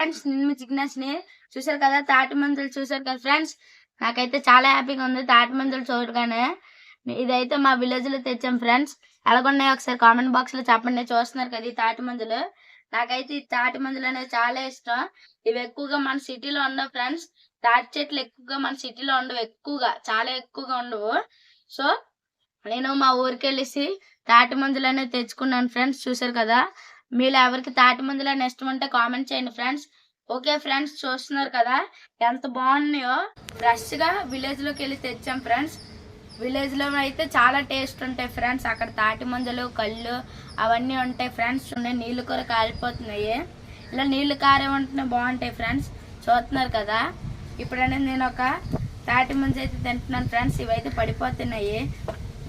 Friends నేను జిజ్ఞాస్ని చూసారు కదా, తాటి మంజులు చూసారు కదా ఫ్రెండ్స్. నాకైతే చాలా హ్యాపీగా ఉంది తాటి మంజులు చూడగానే. ఇదైతే మా విలేజ్ లో తెచ్చాం ఫ్రెండ్స్. ఎలాగున్నాయో ఒకసారి కామెంట్ బాక్స్ లో చెప్పండి. చూస్తున్నారు కదా ఈ తాటి మంజులు. నాకైతే ఈ తాటి మంజులు అనేది చాలా ఇష్టం. ఇవి ఎక్కువగా మన సిటీలో ఉండవు ఫ్రెండ్స్. తాటి చెట్లు ఎక్కువగా మన సిటీలో ఉండవు, ఎక్కువగా చాలా ఎక్కువగా ఉండవు. సో నేను మా ఊరికి వెళ్ళేసి తాటి మంజులు అనేది తెచ్చుకున్నాను ఫ్రెండ్స్. చూసారు కదా, మీలో ఎవరికి తాటి మంజులు అని ఇష్టం ఉంటే కామెంట్ చేయండి ఫ్రెండ్స్. ఓకే ఫ్రెండ్స్, చూస్తున్నారు కదా ఎంత బాగున్నాయో. ఫ్రెష్ గా విలేజ్ లోకి వెళ్ళి తెచ్చాం ఫ్రెండ్స్. విలేజ్ లో అయితే చాలా టేస్ట్ ఉంటాయి ఫ్రెండ్స్. అక్కడ తాటి మంజులు, కళ్ళు అవన్నీ ఉంటాయి ఫ్రెండ్స్. నీళ్లు కూర కాలిపోతున్నాయి. ఇలా నీళ్లు కారే ఉంటేనే బాగుంటాయి ఫ్రెండ్స్. చూస్తున్నారు కదా, ఇప్పుడు అనేది నేను ఒక తాటి మంజు అయితే తింటున్నాను ఫ్రెండ్స్. ఇవైతే పడిపోతున్నాయి.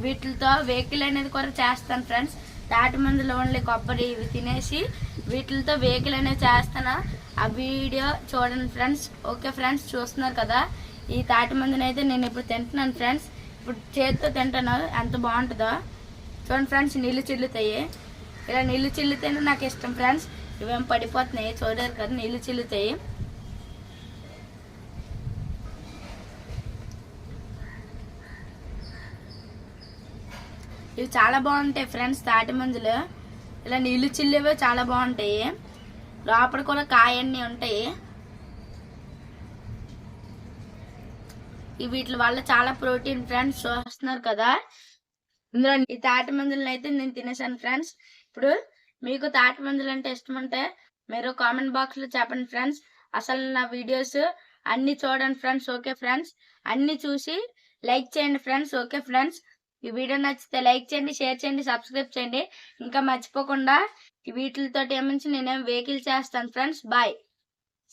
వీటితో వెహికల్ అనేది కూడా చేస్తాను ఫ్రెండ్స్. తాటి మంజులు ఓన్లీ కొబ్బరి ఇవి తినేసి వీటితో వెహికల్ అనేది చేస్తాను. ఆ వీడియో చూడండి ఫ్రెండ్స్. ఓకే ఫ్రెండ్స్, చూస్తున్నారు కదా ఈ తాటి మంజుని అయితే నేను ఇప్పుడు తింటున్నాను ఫ్రెండ్స్. ఇప్పుడు చేతితో తింటాను, ఎంత బాగుంటుందో చూడండి ఫ్రెండ్స్. నీళ్ళు చిల్లుతాయి. ఇలా నీళ్ళు చిల్లుతేనే నాకు ఇష్టం ఫ్రెండ్స్. ఇవేం పడిపోతున్నాయి చూడారు కదా, నీళ్ళు చిల్లుతాయి. ఇవి చాలా బాగుంటాయి ఫ్రెండ్స్ తాటి మంజులు. ఇలా నీళ్లు చిల్లేవే చాలా బాగుంటాయి. లోపల కూడా కాయన్ని ఉంటాయి. వీటి వల్ల చాలా ప్రోటీన్ ఫ్రెండ్స్. చూస్తున్నారు కదా, ఇందులో ఈ తాటి మంజులను అయితే నేను తినేసాను ఫ్రెండ్స్. ఇప్పుడు మీకు తాటి మంజులు అంటే ఇష్టం అంటే మీరు కామెంట్ బాక్స్ లో చెప్పండి ఫ్రెండ్స్. అసలు నా వీడియోస్ అన్ని చూడండి ఫ్రెండ్స్. ఓకే ఫ్రెండ్స్, అన్ని చూసి లైక్ చేయండి ఫ్రెండ్స్. ఓకే ఫ్రెండ్స్, ఈ వీడియో నచ్చితే లైక్ చేయండి, షేర్ చేయండి, సబ్స్క్రైబ్ చేయండి. ఇంకా మర్చిపోకుండా వీటితో ఏమించి నేనేం వెహికల్ చేస్తాను ఫ్రెండ్స్. బాయ్.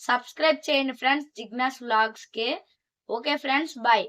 సబ్స్క్రైబ్ చేయండి ఫ్రెండ్స్ జిజ్ఞాస్ వ్లాగ్స్ కి. Okay friends, bye.